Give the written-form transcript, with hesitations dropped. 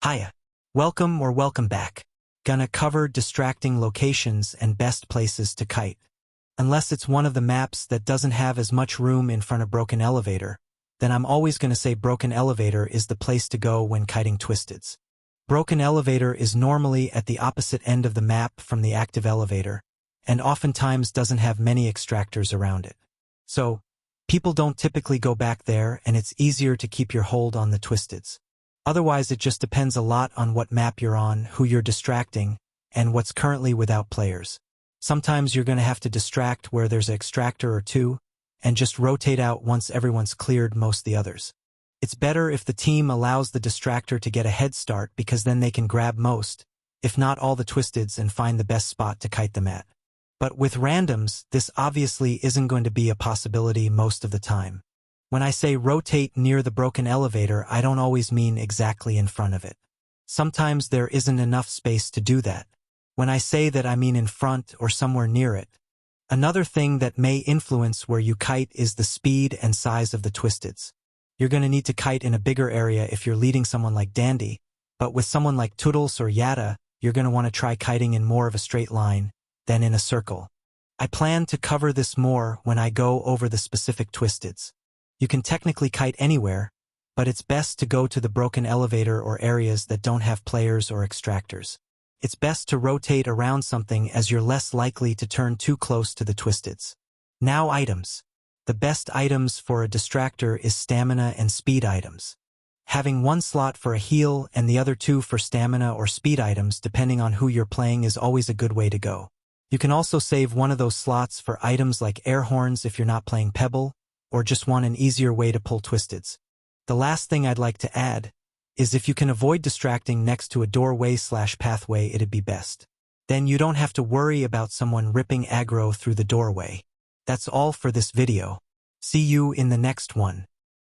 Hiya. Welcome back. Gonna cover distracting locations and best places to kite. Unless it's one of the maps that doesn't have as much room in front of Broken Elevator, then I'm always gonna say Broken Elevator is the place to go when kiting twisteds. Broken Elevator is normally at the opposite end of the map from the active elevator, and oftentimes doesn't have many extractors around it. So, people don't typically go back there, and it's easier to keep your hold on the twisteds. Otherwise, it just depends a lot on what map you're on, who you're distracting, and what's currently without players. Sometimes you're going to have to distract where there's an extractor or two, and just rotate out once everyone's cleared most the others. It's better if the team allows the distractor to get a head start because then they can grab most, if not all the twisteds, and find the best spot to kite them at. But with randoms, this obviously isn't going to be a possibility most of the time. When I say rotate near the broken elevator, I don't always mean exactly in front of it. Sometimes there isn't enough space to do that. When I say that, I mean in front or somewhere near it. Another thing that may influence where you kite is the speed and size of the twisteds. You're going to need to kite in a bigger area if you're leading someone like Dandy, but with someone like Toodles or Yatta, you're going to want to try kiting in more of a straight line than in a circle. I plan to cover this more when I go over the specific twisteds. You can technically kite anywhere, but it's best to go to the broken elevator or areas that don't have players or extractors. It's best to rotate around something as you're less likely to turn too close to the twisteds. Now items. The best items for a distractor is stamina and speed items. Having one slot for a heal and the other two for stamina or speed items depending on who you're playing is always a good way to go. You can also save one of those slots for items like air horns if you're not playing Pebble, or just want an easier way to pull twisteds. The last thing I'd like to add is if you can avoid distracting next to a doorway/pathway, it'd be best. Then you don't have to worry about someone ripping aggro through the doorway. That's all for this video. See you in the next one.